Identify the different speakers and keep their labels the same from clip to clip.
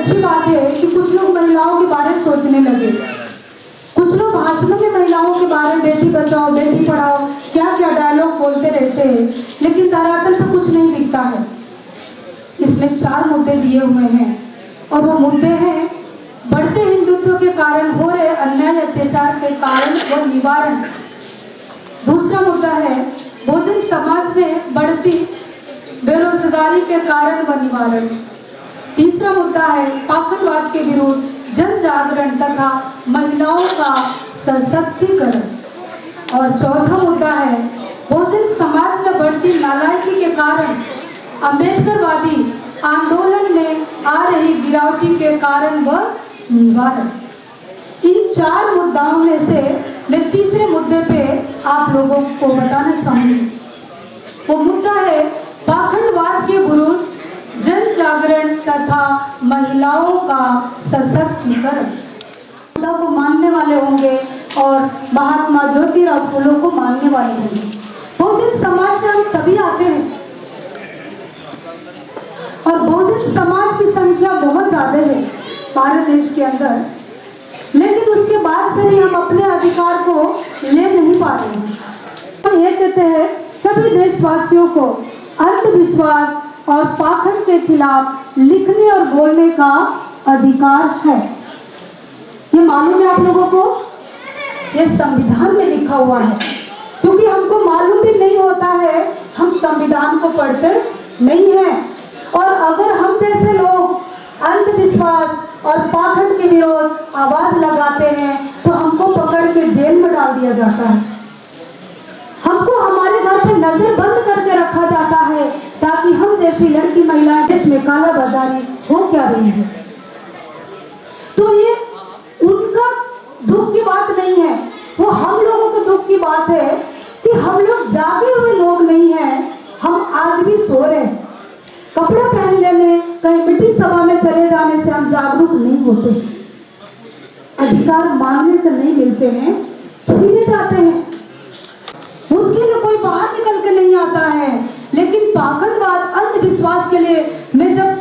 Speaker 1: अच्छी बात है कि कुछ लोग महिलाओं के बारे में सोचने लगे। कुछ लोग भाषणों में महिलाओं के बारे में बेटी बचाओ बेटी पढ़ाओ क्या क्या डायलॉग बोलते रहते हैं, लेकिन धरातल पर कुछ नहीं दिखता है। इसमें 4 मुद्दे दिए हुए हैं और वो मुद्दे हैं बढ़ते हिंदुत्व के कारण हो रहे अन्याय अत्याचार के कारण व निवारण। दूसरा मुद्दा है बहुजन समाज में बढ़ती बेरोजगारी के कारण व निवारण। तीसरा मुद्दा है पाखंडवाद के विरुद्ध जन जागरण तथा महिलाओं का सशक्तिकरण। और चौथा मुद्दा है बहुजन समाज में बढ़ती नालायकी के कारण अम्बेडकरवादी आंदोलन में आ रही गिरावटी के कारण व निवारण। इन 4 मुद्दाओं में से मैं तीसरे मुद्दे पे आप लोगों को बताना चाहूंगी। वो मुद्दा है पाखंडवाद के विरुद्ध जन जागरण तथा महिलाओं का सशक्तिकरण। को मानने वाले होंगे और महात्मा ज्योतिराव फुले को मानने वाले होंगे। बहुजन समाज में हम सभी आते हैं और बहुजन समाज की संख्या बहुत ज्यादा है भारत देश के अंदर, लेकिन उसके बाद से भी हम अपने अधिकार को ले नहीं पा रहे हैं। हम ये कहते हैं सभी देशवासियों को अंधविश्वास और पाखंड के खिलाफ लिखने और बोलने का अधिकार है। ये मालूम है आप लोगों को? ये संविधान में लिखा हुआ है, क्योंकि हमको मालूम भी नहीं होता है, हम संविधान को पढ़ते नहीं हैं। और अगर हम जैसे लोग अंधविश्वास और पाखंड के विरोध आवाज लगाते हैं तो हमको पकड़ के जेल में डाल दिया जाता है। हमको हमारे घर पे नजर बंद करके रखा जाता है ताकि हम जैसी लड़की महिलाएं देश में काला बाजारी हो क्या रही है। तो ये उनका दुख की बात नहीं है, वो हम लोगों के दुख की बात है कि हम लोग जागे हुए लोग नहीं हैं, हम आज भी सो रहे हैं। कपड़ा पहन लेने कहीं मिट्टी सभा में चले जाने से हम जागरूक नहीं होते, अधिकार मांगने से नहीं मिलते हैं, छीने जाते हैं। मुश्किल में कोई बाहर निकल के नहीं आता है, लेकिन पाखंडवाद अंधविश्वास के लिए मैं जब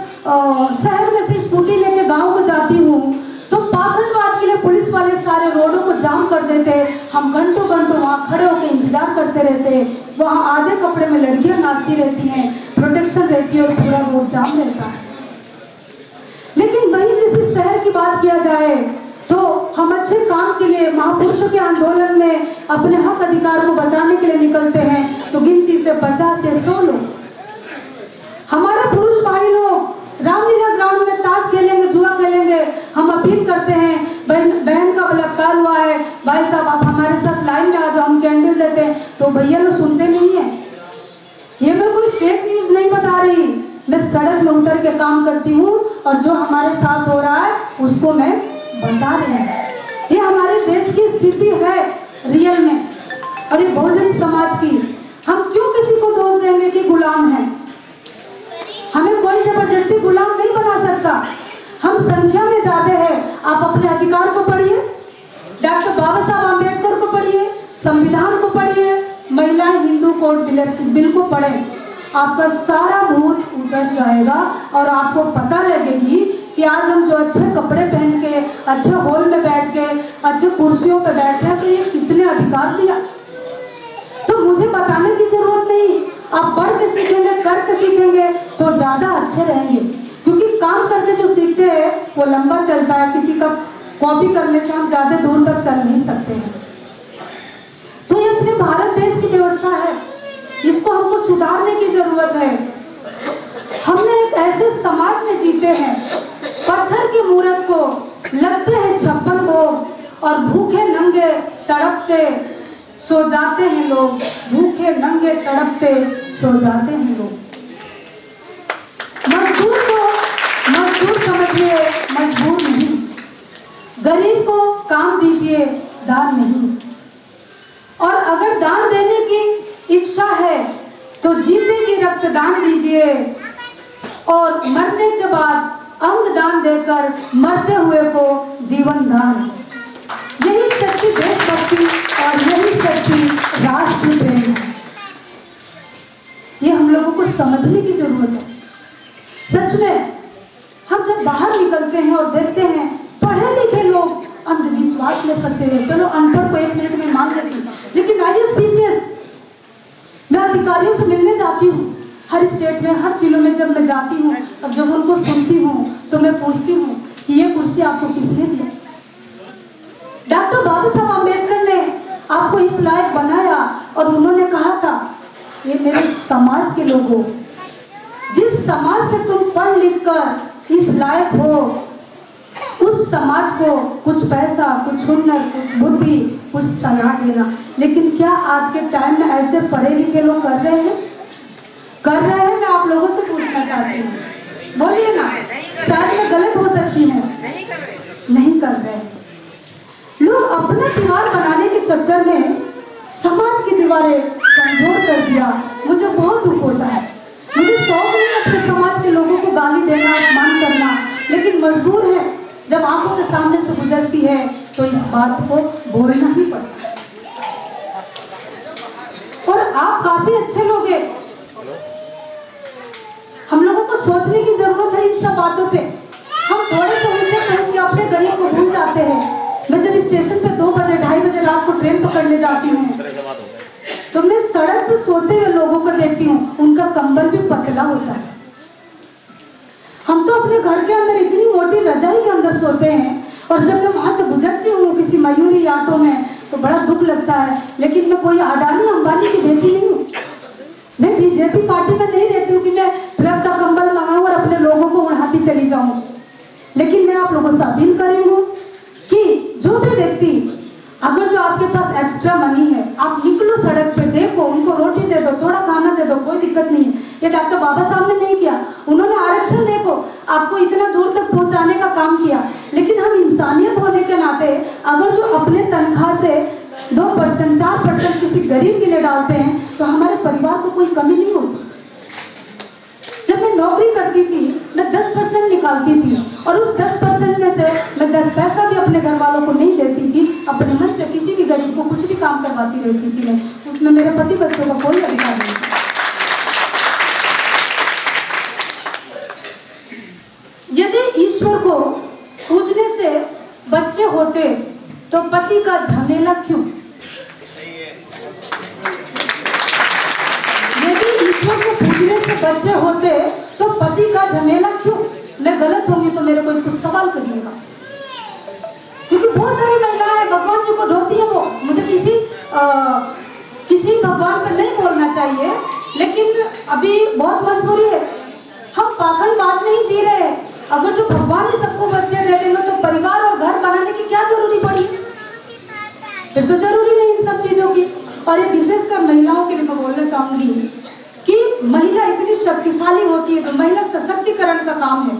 Speaker 1: शहर में से स्कूटी लेके गांव को जाती हूँ तो पाखंडवाद के लिए पुलिस वाले सारे रोडों को जाम कर देते। हम घंटों घंटों वहाँ खड़े होकर इंतजार करते रहते हैं। वहाँ आधे कपड़े में लड़कियां नाचती रहती हैं, प्रोटेक्शन रहती है और पूरा रोड जाम रहता है। लेकिन वही किसी शहर की बात किया जाए तो हम अच्छे काम के लिए महापुरुषों के आंदोलन में अपने हक अधिकार को बचाने के लिए निकलते हैं तो गिनती से 50 या 100 लोग। हमारे पुरुष भाई लोग रामलीला ग्राउंड में ताश खेलेंगे, जुआ खेलेंगे। हम अपील करते हैं बहन का बलात्कार हुआ है, भाई साहब आप हमारे साथ लाइन में आ जाओ, हम कैंडल देते हैं, तो भैया लोग सुनते नहीं है। ये मैं कोई फेक न्यूज नहीं बता रही, मैं सड़क में उतर के काम करती हूँ और जो हमारे साथ हो रहा है उसको मैं बता रही हूँ। ये हमारे देश की स्थिति है रियल में, और ये बहुजन समाज की। हम क्यों किसी को दोष देंगे कि गुलाम है? हमें कोई जबरदस्ती गुलाम नहीं बना सकता। हम संख्या में ज्यादा है। आप अपने अधिकार को पढ़िए, डॉक्टर बाबा साहब आम्बेडकर को पढ़िए, संविधान को पढ़िए, महिलाएं हिंदू कोड बिल को पढ़ें। आपका सारा भूत उतर जाएगा और आपको पता लगेगी कि आज हम जो अच्छे कपड़े पहन के अच्छे हॉल में बैठ के अच्छे कुर्सियों पर बैठे हैं तो ये किसने अधिकार दिया? तो मुझे बताने की जरूरत नहीं, आप पढ़ के सीखेंगे, कर के सीखेंगे तो ज्यादा अच्छे रहेंगे। क्योंकि काम करके जो सीखते हैं वो लंबा चलता है, किसी का कॉपी करने से हम ज्यादा दूर तक चल नहीं सकते हैं। तो ये अपने भारत देश की व्यवस्था है, इसको हमको सुधारने की जरूरत है। हमने एक ऐसे समाज में जीते हैं, पत्थर की मूर्त को लगते हैं 56 भोग और भूखे नंगे तड़पते सो जाते हैं लोग, भूखे नंगे तड़पते सो जाते हैं लोग। मजदूर को मजदूर समझिए, मजबूर नहीं। गरीब को काम दीजिए, दान नहीं। और अगर दान देने की इच्छा है तो जीते जी रक्तदान दीजिए और मरने के बाद अंग दान देकर मरते हुए को जीवन दान। यही सच्ची देशभक्ति और यही सच्ची राष्ट्र प्रेम है। ये हम लोगों को समझने की जरूरत है। सच में हम जब बाहर निकलते हैं और देखते हैं पढ़े लिखे लोग अंधविश्वास में फंसे हुए, चलो अनपढ़ को 1 मिनट में मान लेती हूँ, लेकिन IAS PCS मैं अधिकारियों से मिलने जाती हूँ हर स्टेट में, हर जिलों में जब मैं जाती हूँ और जब उनको सुनती हूँ तो मैं पूछती हूँ कि ये कुर्सी आपको किसने दी? डॉक्टर बाबा साहब अम्बेडकर ने आपको इस लायक बनाया और उन्होंने कहा था ये मेरे समाज के लोगों, जिस समाज से तुम पढ़ लिख कर इस लायक हो उस समाज को कुछ पैसा, कुछ हुनर, कुछ बुद्धि, कुछ सलाह देना। लेकिन क्या आज के टाइम में ऐसे पढ़े लिखे लोग कर रहे हैं? कर रहे हैं? मैं आप लोगों से पूछना चाहती हूँ, बोलिए ना, शायद मैं गलत हो सकती हूँ। नहीं कर रहे हैं। लोग अपना दीवार बनाने के चक्कर में समाज की दीवारें कमजोर कर दिया। मुझे बहुत दुख होता है। मुझे शौक नहीं अपने समाज के लोगों को गाली देना, अपमान करना, लेकिन मजबूर है, जब आंखों के सामने से गुजरती है तो इस बात को बोलना ही पड़ता है। और आप काफी अच्छे लोग हैं, हम लोगों को सोचने की जरूरत है इन सब बातों पे। हम थोड़े से ऊंचे पहुंच के अपने गरीब को भूल जाते हैं। मैं जब स्टेशन पे 2 बजे 2:30 बजे रात को ट्रेन पकड़ने जाती हूँ तो मैं सड़क पे सोते हुए लोगों को देखती हूँ, उनका कंबल भी पतला होता है। हम तो अपने घर के अंदर इतनी मोटी रजाई के अंदर सोते हैं और जब मैं वहां से गुजरती हूँ किसी मयूरी ऑटो में तो बड़ा दुख लगता है। लेकिन मैं कोई अडानी अंबानी की बेटी नहीं हूँ, मैं बीजेपी पार्टी में नहीं रहती हूँ कि मैं ट्रक का कंबल मंगाऊं और अपने लोगों को उड़ाती चली जाऊं। लेकिन मैं आप लोगों से अपील कर रही हूँ कि जो भी व्यक्ति, अगर जो आपके पास एक्स्ट्रा मनी है, आप निकलो सड़क पे, देखो, उनको रोटी दे दो, थोड़ा खाना दे दो, कोई दिक्कत नहीं है। ये डॉक्टर बाबा साहब ने नहीं किया, उन्होंने आरक्षण देखो आपको इतना दूर तक पहुंचाने का काम किया। लेकिन हम इंसानियत होने के नाते अगर जो अपने तनख्वाह से 2%, 4% किसी गरीब के लिए डालते हैं तो हमारे परिवार को कोई कमी नहीं होती। जब मैं नौकरी करती थी मैं 10% निकालती थी और उस 10% में से मैं 10 पैसा भी अपने घर वालों को नहीं देती थी। अपने मन से किसी भी गरीब को कुछ भी काम करवाती रहती थी मैं, उसमें मेरे पति बच्चों का कोई अधिकार नहीं था। यदि ईश्वर को पूजने से बच्चे होते तो पति का झमेला क्यों? यदि ईश्वर को पूजने से बच्चे होते तो पति का झमेला क्यों? मैं गलत होंगी तो मेरे को इसको सवाल करिएगा, क्योंकि बहुत सारी महिलाएं भगवान जी को ढोती है। वो मुझे किसी भगवान पर नहीं बोलना चाहिए, लेकिन अभी बहुत मजबूरी है, हम पाखंड बात में ही जी रहे हैं। अगर जो भगवान ही सबको बच्चे दे देंगे तो परिवार और घर बनाने की क्या जरूरी पड़ी? फिर तो जरूरी नहीं इन सब चीजों की। और ये विशेषकर महिलाओं के लिए मैं बोलना चाहूंगी कि महिला इतनी शक्तिशाली होती है, जो महिला सशक्तिकरण का काम है।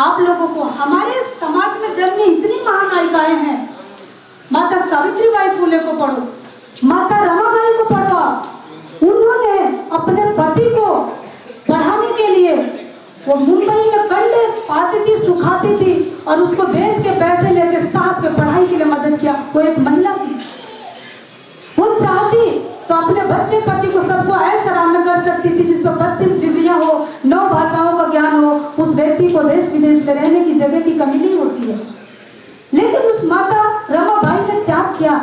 Speaker 1: आप लोगों को हमारे समाज में जन्मी इतनी महान नायिकाएं हैं। माता सावित्रीबाई फुले को पढ़ो, माता रमाबाई को पढ़ो। उन्होंने अपने पति को पढ़ाने के लिए वो मुंबई में कंडे पाती थी, सुखाती थी और उसको बेच के पैसे लेके साहब के पढ़ाई के लिए मदद किया। वो एक महिला थी। वो चाहती तो अपने बच्चे पति को सबको ऐश आराम में कर सकती थी, जिस पर 32 डिग्रियां हो, 9 भाषाओं का ज्ञान हो, उस व्यक्ति को देश विदेश में रहने की जगह की कमी नहीं होती है। लेकिन उस माता रमाबाई ने त्याग किया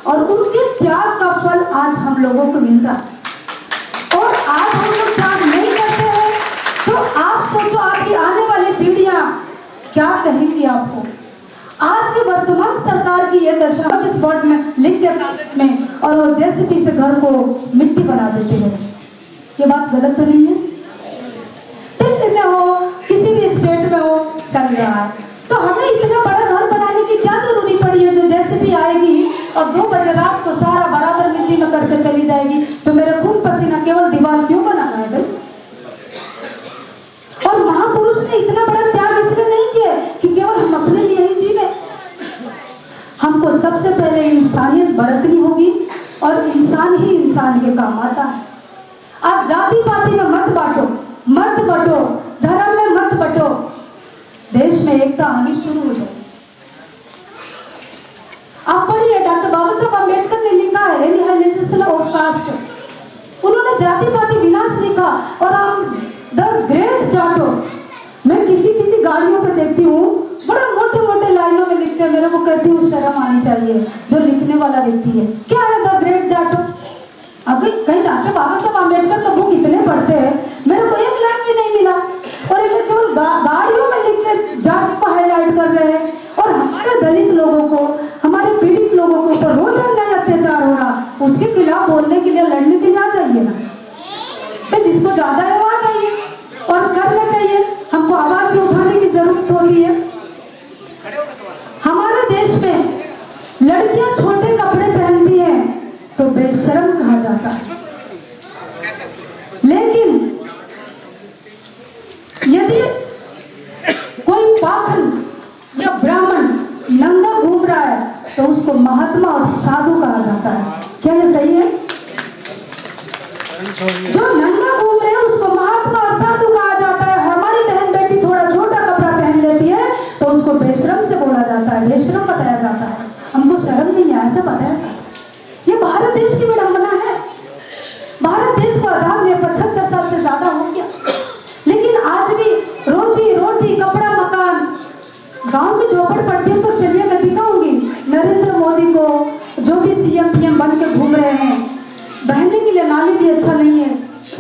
Speaker 1: और उनके त्याग का फल आज हम लोगों को मिल रहा है। और आज हम लोग त्याग नहीं करते हैं तो आप सोचो आपकी आने वाली पीढ़ियां क्या कहेंगी आपको। आज के वर्तमान सरकार की यह दशा, स्पॉट में लिख के कागज में और वो जेसीबी से घर को मिट्टी बना देते हैं। ये बात गलत तो नहीं है? दिल्ली में हो, किसी भी स्टेट में हो, चल रहा है। तो हमें इतना बड़ा घर बनाने की क्या जरूरी पड़ी है जो जेसीबी आएगी और 2 बजे रात को सारा बराबर मिट्टी में करके चली जाएगी? तो मेरे खून पसीना केवल दीवार क्यों बनाना है भाई? और महापुरुष ने इतना बड़ा त्याग इसलिए नहीं किया कि केवल हम अपने लिए ही जीवे। हमको सबसे पहले इंसानियत बरतनी होगी और इंसान ही इंसान के काम आता है। आप जाति पाति में मत बांटो, मत बटो, धर्म में मत बटो, देश में एकता आनी शुरू हो जाए। आप पढ़िए, डॉक्टर बाबा साहब अम्बेडकर ने लिखा है एनिहिलेशन ऑफ कास्ट। उन्होंने जाति पाति विनाश लिखा और हम द ग्रेट चार्टर। मैं किसी गाड़ियों पे देखती हूँ बड़ा मोटे मोटे लाइनों में लिखते हैं, मेरे को कहती हूँ शर्म आनी चाहिए जो लिखने वाला व्यक्ति है। क्या है द ग्रेट जाटो? अगर कहीं डॉक्टर बाबा साहब आम्बेडकर का बुक इतने पढ़ते हैं, मेरे को एक लाइन भी नहीं मिला, और इन्हें केवल गाड़ियों में लिख के जाति को हाईलाइट कर रहे हैं। और हमारे दलित लोगों को, हमारे पीड़ित लोगों को ऊपर रोज अन्याय अत्याचार हो रहा, उसके खिलाफ बोलने के लिए, लड़ने के लिए आ जाइए ना भाई। जिसको ज्यादा है वो आ जाइए और करना चाहिए। हमको आवाज भी उठाने की जरूरत होती है। हमारे देश में लड़कियां छोटे कपड़े पहनती हैं तो बेशर्म कहा जाता है, लेकिन यदि कोई पाखंड या ब्राह्मण नंगा घूम रहा है तो उसको महात्मा और साधु कहा जाता है। क्या ये सही है? जो नंगा घूम रहे हैं उसको महात्मा और साधु कहा जाता है। हमारी बहन बेटी थोड़ा छोटा कपड़ा पहन लेती है तो उनको बेशरम से बोला जाता है, बेशरम बताया जाता है। हमको शर्म नहीं है ऐसे बताया जाता है। ये भारत देश की विडंबना है। भारत देश को आजाद हुए 75 साल से ज्यादा हो गया, लेकिन आज भी रोजी रोटी कपड़ा मकान, गांव की झोपड़पट्टियों को चलिए मैं दिखाऊंगी। नरेंद्र मोदी को जो भी सीएम पीएम बन के घूम रहे हैं, बहने के लिए नाली भी अच्छा नहीं है,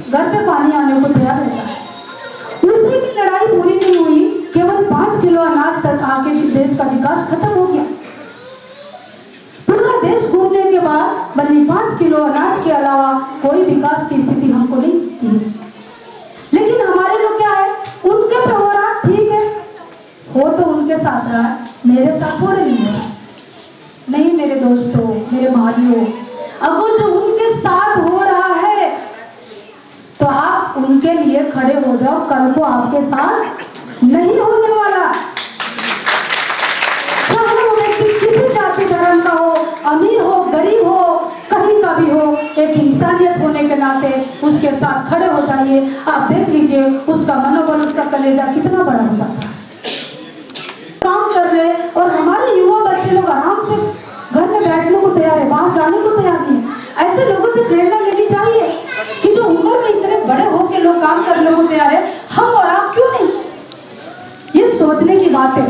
Speaker 1: घर पे पानी आने को तैयार रहता है। उसी की लड़ाई पूरी नहीं हुई, केवल 5 किलो अनाज तक आके देश का विकास खत्म हो गया। पूरा देश घूमने के बाद बल्कि 5 किलो अनाज के अलावा कोई विकास की स्थिति हमको नहीं थी। लेकिन हमारे लोग क्या है, उनके पे हो रहा ठीक है, हो तो उनके साथ रहा, मेरे साथ हो रही है नहीं। मेरे दोस्तों, मेरे भाइयों, अगर जो उनके साथ हो रहा है तो आप उनके लिए खड़े हो जाओ, कल को आपके साथ नहीं होने वाला। चाहे वो व्यक्ति किसी जाति धर्म का हो, अमीर हो, गरीब हो, कहीं का भी हो, एक इंसानियत होने के नाते उसके साथ खड़े हो जाइए। आप देख लीजिए उसका मनोबल, उसका कलेजा कितना बड़ा हो जाता है। काम कर रहे और हमारे युवा बच्चे लोग आराम से घर में बैठने को तैयार है, बाहर जाने को तैयार नहीं है। ऐसे लोगों से प्रेरणा लेनी चाहिए कि जो उम्र में इतने बड़े होकर लोग काम करने को तैयार है, हम और आप क्यों नहीं? ये सोचने की बात है।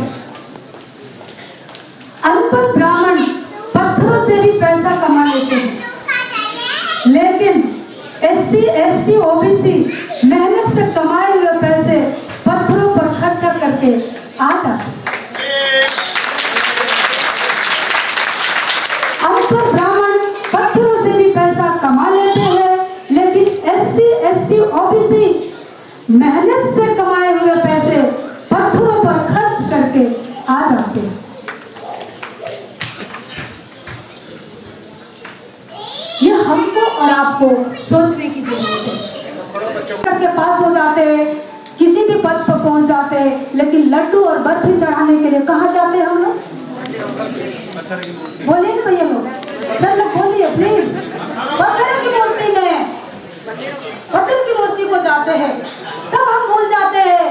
Speaker 1: अनपढ़ ब्राह्मण पत्थरों से भी पैसा कमा लेते हैं, लेकिन SC, ST, OBC मेहनत से कमाए हुए पैसे पत्थरों पर खर्चा करके आ जाते। अनपढ़ ब्राह्मण पत्थरों से भी पैसा कमा लेते हैं, लेकिन SC, ST, OBC मेहनत से कमाए हुए पैसे पत्थरों पर खर्च करके आ जाते हैं। ये हमको और आपको सोचने की जरूरत है। के पास हो जाते हैं, किसी भी पद पर पहुंच जाते हैं, लेकिन लड्डू और बर्फी चढ़ाने के लिए कहाँ जाते हैं हम लोग? बोलिए ना भैया लोग, सर लोग बोलिए प्लीज। पत्थर की मूर्ति में, पत्थर की मूर्ति को जाते हैं। तब हम भूल जाते हैं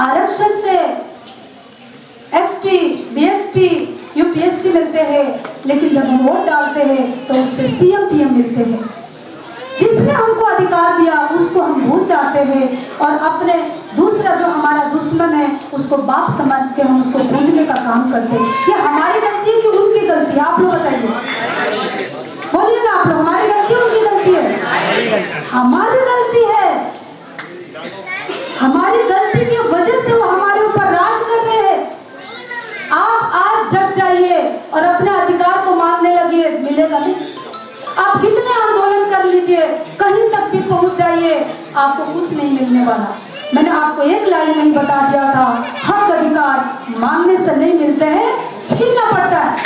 Speaker 1: आरक्षण से SP, DSP, UPSC मिलते हैं, लेकिन जब हम वोट डालते हैं तो उससे CM PM मिलते हैं। जिसने हमको अधिकार दिया उसको हम भूल जाते हैं और अपने दूसरा जो हमारा दुश्मन है उसको बाप समझ के हम उसको पूजने का काम करते हैं। ये हमारी गलती है कि उनकी गलती है? आप लोग बताइए, बोलिए ना आप लोग, हमारी गलती है उनकी गलती है? हमारी गलती है। हमारी गलती की वजह से वो हमारे ऊपर राज कर रहे हैं। आप आज जग जाइए और अपने अधिकार को मांगने लगिए, मिलेगा नहीं। आप कितने आंदोलन कर लीजिए, कहीं तक भी पहुंच जाइए, आपको कुछ नहीं मिलने वाला। मैंने आपको एक लाइन में ही बता दिया था, हक अधिकार मांगने से नहीं मिलते हैं, छीनना पड़ता है।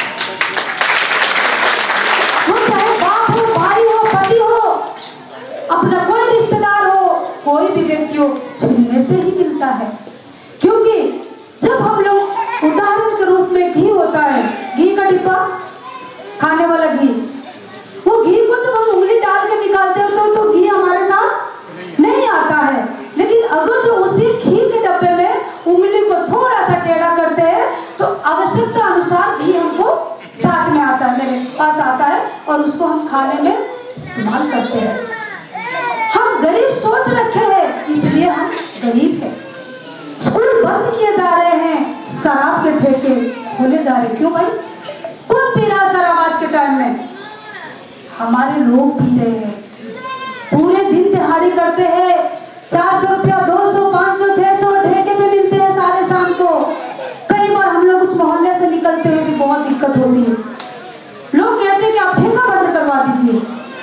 Speaker 1: वो चाहे बाप हो, भाई हो, पति हो, अपना कोई रिश्तेदार हो, कोई भी व्यक्ति हो, छीनने से ही मिलता है। क्योंकि जब हम लोग उदाहरण के रूप में घी होता है, घी का डिब्बा, खाने वाला घी, वो घी को जब हम उंगली डाल के निकालते हैं तो घी हमारे साथ नहीं आता है। लेकिन अगर जो उसी घी के डब्बे में उंगली को थोड़ा सा टेढ़ा करते हैं तो आवश्यकता अनुसार घी हमको साथ में आता है, मेरे पास आता है, और उसको हम खाने में इस्तेमाल करते हैं। हम गरीब सोच रखे हैं, इसलिए हम गरीब हैं। स्कूल बंद किए जा रहे शराब के ठेके खोले जा रहे। क्यों भाई? कौन पी रहा है शराब आज के टाइम में? हमारे लोग पी रहे हैं, पूरे दिन दिहाड़ी करते हैं, 400 रुपया, 200, 500, 600 ठेके पे मिलते हैं सारे शाम को। कई बार हम लोग उस मोहल्ले से निकलते हुए भी बहुत दिक्कत होती है। लोग कहते हैं कि आप ठेका बंद करवा दीजिए।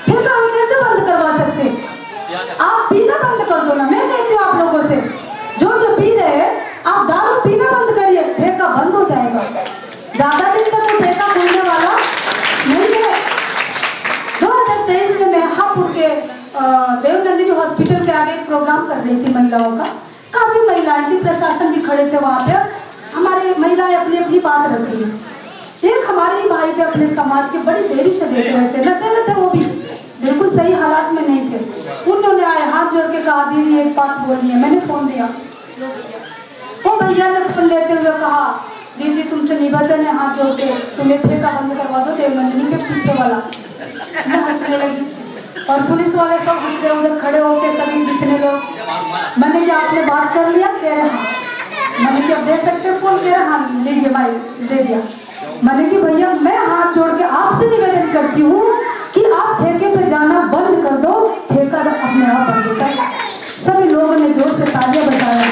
Speaker 1: ठेका हम कैसे बंद करवा सकते? आप पीना बंद कर दो ना। मैं कहती हूँ आप लोगों से, जो पी रहे हैं आप दारू पीना बंद करिए, ठेका बंद हो जाएगा। ज्यादा दिन तक तो ठेका खुलने वाला नहीं है। 2023 में मैं हापुड़ के देवनंदिनी हॉस्पिटल के आगे एक प्रोग्राम कर रही थी महिलाओं का। काफी महिलाएं थी, प्रशासन भी खड़े थे वहां पे। हमारे महिलाएं अपनी अपनी बात रख रही है। एक हमारे ही भाई थे अपने समाज के, बड़ी देरी से देख रहे थे, नशे में थे, वो भी बिल्कुल सही हालात में नहीं थे। उन्होंने आए, हाथ जोड़ के कहा, दीदी एक बात बोलनी है। मैंने फोन दिया, वो भैया ने फोन लेते हुए कहा, दीदी तुमसे निवेदन है हाथ जोड़ के, तुम्हें ठेका बंद करवा दो देवनंदिनी के पीछे वाला। मैं हंसने लगी और पुलिस वाले सब हंस रहे, उधर खड़े होके सभी जितने लोग। मैंने क्या आपने बात कर लिया? कह रहे हाँ। मैंने क्या दे सकते फोन? कह रहे हाँ लीजिए भाई, दे दिया। मैंने कि भैया मैं हाथ जोड़ के आपसे निवेदन करती हूँ कि आप ठेके पे जाना बंद कर दो, ठेका अपने आप बंद होता है। सभी लोगों ने जोर से तालियां बजाया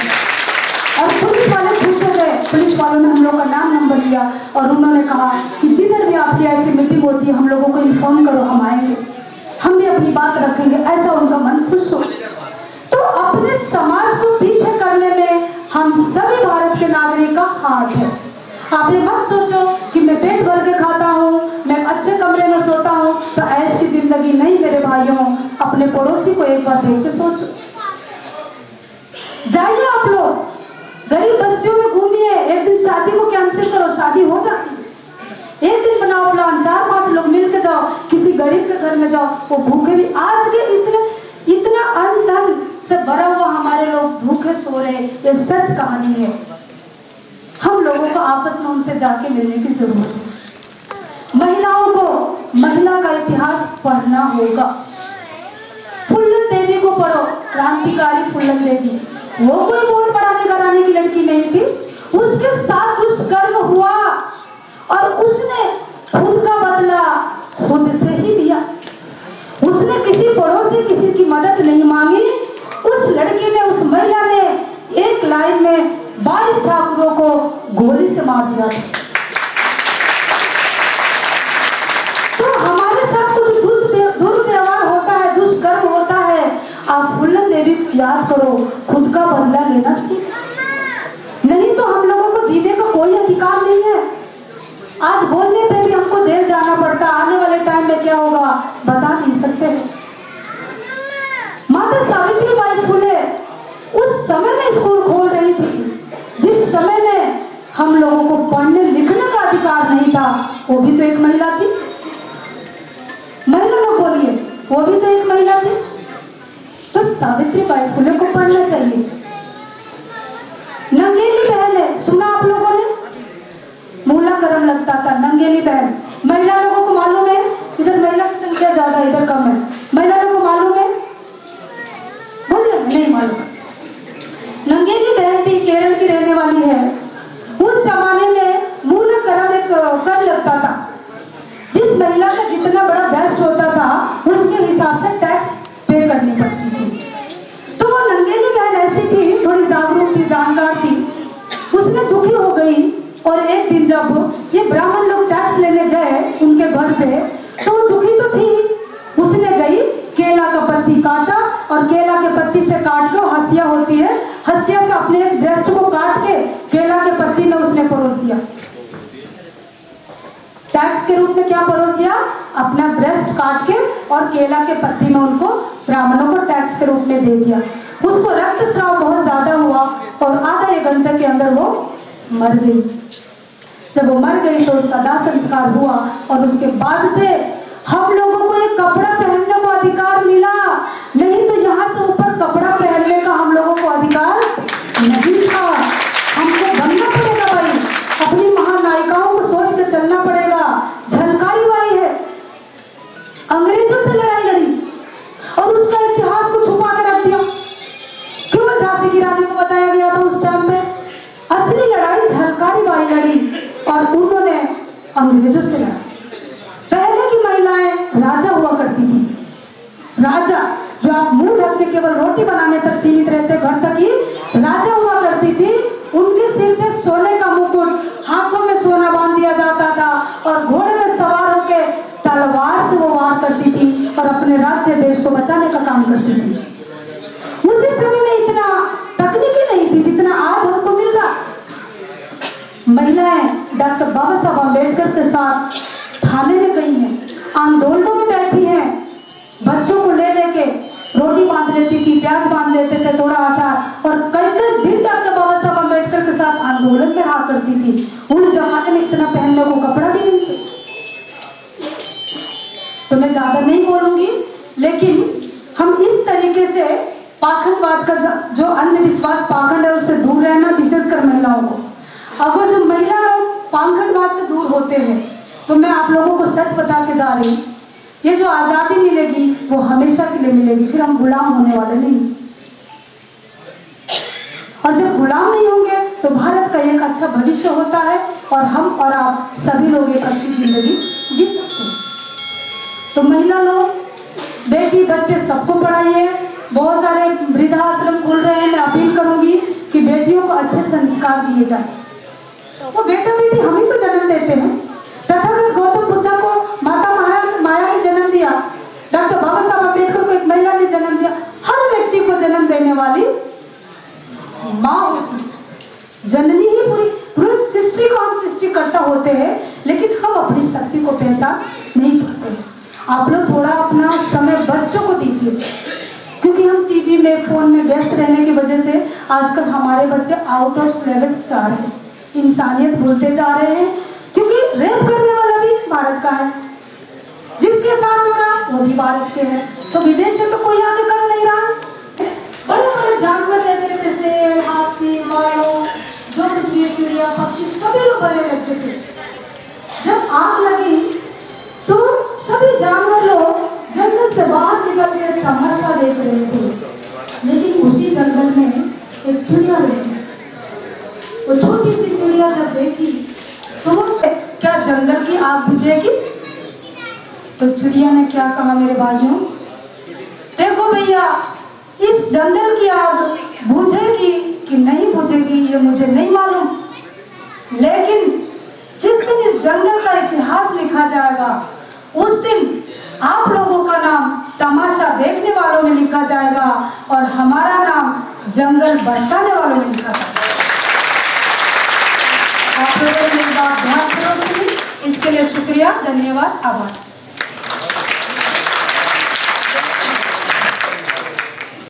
Speaker 1: और पुलिस वाले खुश हो गए। पुलिस वालों ने हम लोग का नाम नंबर लिया और उन्होंने कहा कि जिधर भी आपकी ऐसी मीटिंग होती है हम लोगों को इन्फॉर्म करो, हम आएंगे, हम भी अपनी बात रखेंगे। ऐसा उनका मन खुश हो। तो अपने समाज को पीछे करने में हम सभी भारत के नागरिक का हाथ है। आप ये मत सोचो कि मैं पेट भर के खाता हूँ, मैं अच्छे कमरे में सोता हूँ तो ऐश की जिंदगी नहीं। मेरे भाइयों, अपने पड़ोसी को एक बार देख के सोचो। जाइए आप लोग गरीब बस्तियों में घूमिए, एक दिन शादी को कैंसिल करो, शादी हो जाती है। एक दिन बनाओ प्लान, 4-5 लोग मिल के जाओ, किसी गरीब के घर में जाओ, वो भूखे भी। आज के इतना अन्न धन से भरा हुआ हमारे लोग भूखे सो रहे, ये सच कहानी है। हम लोगों को आपस में उनसे जाके मिलने की जरूरत है। महिलाओं को महिला का इतिहास पढ़ना होगा। फुल्लन देवी को पढ़ो, क्रांतिकारी फुल्लन देवी। वो कोई बहुत पढ़ाने कराने की लड़की नहीं थी, उसके साथ दुष्कर्म हुआ और उसने खुद का बदला खुद से ही दिया। उसने किसी पड़ोसी, किसी की मदद नहीं मांगी। उस लड़की ने, उस महिला ने एक लाइन में 22 ठाकुरों को गोली से मार दिया। तो हमारे साथ कुछ दुर्व्यवहार होता है, दुष्कर्म होता है, आप फुल्लन देवी को याद करो, खुद का बदला लेना सीखो। नहीं तो हम लोगों को जीने का कोई अधिकार नहीं है। आज बोलने पे भी हमको जेल जाना पड़ता, आने वाले टाइम में क्या होगा बता नहीं सकते। माता सावित्रीबाई फुले उस समय में स्कूल खोल रही थी जिस समय में हम लोगों को पढ़ने लिखने का अधिकार नहीं था। वो भी तो एक महिला थी। महिला लोग बोलिए, वो भी तो एक महिला थी। तो सावित्रीबाई फुले को पढ़ना चाहिए। नंगेली बहन है, सुना आप लोगों ने? मूला करम लगता था, नंगेली बहन। महिला लोगों को मालूम है? इधर महिला की संख्या ज्यादा, इधर कम है। महिला लोगों को मालूम है? बोलिए, नहीं मालूम। नंगेली बहन थी, केरल की रहने वाली है। उस जमाने में मूला करम एक कर लगता था। जिस महिला का जितना बड़ा बेस्ट होता था उसके हिसाब से टैक्स पे करनी पड़ती थी। तो वो नंगेली बहन ऐसी थी, थोड़ी जागरूक थी, जानकार थी। उसने दुखी हो गई और एक दिन जब ये ब्राह्मण लोग टैक्स लेने गए उनके घर पे, तो वो दुखी तो थी। उसने गई, केला का पत्ती काटा और केला के पत्ती से काट के, हंसिया होती है, हंसिया से अपने ब्रेस्ट को काट के केला के पत्ती में उसने परोस दिया। टैक्स के रूप में क्या परोस दिया? अपना ब्रेस्ट काट के और केला के पत्ती में उनको ब्राह्मणों को टैक्स के रूप में दे दिया। उसको रक्तस्राव बहुत ज्यादा हुआ और आधा 1 घंटे के अंदर वो मर गई। जब वो मर गई तो उसका दाह संस्कार हुआ और उसके बाद से हम लोगों को एक कपड़ा पहनने का अधिकार मिला। नहीं तो यहाँ से ऊपर कपड़ा पहनने का हम लोगों को अधिकार नहीं था। हमको बनना पड़ेगा भाई, अपनी महानायिकाओं को सोच के चलना पड़ेगा। झलकारी बाई है, अंग्रेजों से लड़ाई लड़ी और उसका इतिहास को छुपा के रख दिया। क्यों? झांसी की रानी को बताया गया था उस टाइम पे। असली लड़ाई झलकारी अंग्रेजों से लड़ा। पहले की महिलाएं राजा हुआ करती थी। राजा जो आप मुंह ढक के केवल रोटी बनाने तक सीमित रहते, घर तक ही राजा हुआ करती थी। उनके सिर पे सोने का मुकुट, हाथों में सोना बांध दिया जाता था और घोड़े में सवार होकर तलवार से वो वार करती थी और अपने राज्य देश को बचाने का काम करती थी। उसी समय में इतना तकनीकी नहीं थी जितना आज हमको मिल रहा। महिलाएं डॉक्टर बाबा साहब अम्बेडकर के साथ थाने में गई हैं, आंदोलनों में बैठी हैं, बच्चों को ले लेके रोटी बांध लेती थी, प्याज बांध लेते थे, थोड़ा अचार, और कई कई दिन डॉक्टर बाबा साहब अम्बेडकर के साथ आंदोलन में रहा करती थी। उस जमाने में इतना पहनने को कपड़ा भी नहीं थे। तो मैं ज्यादा नहीं बोलूंगी, लेकिन हम इस तरीके से पाखंडवाद का जो अंधविश्वास पाखंड है उससे दूर रहना, विशेषकर महिलाओं को। अगर जो महिला लोग पाखंडवाद से दूर होते हैं तो मैं आप लोगों को सच बता के जा रही हूँ, ये जो आजादी मिलेगी वो हमेशा के लिए मिलेगी, फिर हम गुलाम होने वाले नहीं। और जब गुलाम नहीं होंगे तो भारत का एक अच्छा भविष्य होता है और हम और आप सभी लोग एक अच्छी जिंदगी जी सकते हैं। तो महिला लोग, बेटी बच्चे सबको पढ़ाइए। बहुत सारे वृद्धाश्रम खुल रहे हैं, मैं अपील करूंगी कि बेटियों को अच्छे संस्कार दिए जाए। वो बेटा बेटी हम ही को जन्म देते हैं। तथागत गौतम बुद्धा को माता माया ने जन्म दिया, डॉक्टर बाबा साहब अम्बेडकर को एक महिला ने जन्म दिया। हर व्यक्ति को जन्म देने वाली माँ होती, जननी ही पूरी सृष्टि को हम सृष्टिकर्ता होते हैं, लेकिन हम अपनी शक्ति को पहचान नहीं पाते। आप लोग थोड़ा अपना समय बच्चों को दीजिए, क्योंकि हम टीवी में फोन में व्यस्त रहने की वजह से आजकल हमारे बच्चे आउट ऑफ सिलेबस जा रहे हैं, इंसानियत भूलते जा रहे हैं। क्योंकि रेप करने वाला भी भारत का है, जिसके साथ हो रहा वो भी भारत के हैं, तो विदेश में तो कोई आगे कर नहीं रहा। बड़े बड़े जानवर रहते थे, शेर, हाथी, बालों, जो कुछ भी, चिड़िया, पक्षी, सभी लोग बड़े रहते थे। जब आग लगी तो सभी जानवर लोग जंगल से बाहर निकल के तमाशा देख रहे थे, लेकिन उसी जंगल में एक चिड़िया रहती। वो छोटी सी चिड़िया जब देखी तो क्या जंगल की आग बुझेगी? तो चिड़िया ने क्या कहा मेरे भाइयों, देखो भैया, इस जंगल की आग बुझेगी कि नहीं बुझेगी ये मुझे नहीं मालूम, लेकिन जिस दिन इस जंगल का इतिहास लिखा जाएगा उस दिन आप लोगों का नाम तमाशा देखने वालों में लिखा जाएगा और हमारा नाम जंगल बचाने वालों में लिखा जाएगा। आप लोगों ने बात ध्यान से सुनी, इसके लिए शुक्रिया, धन्यवाद, आभार।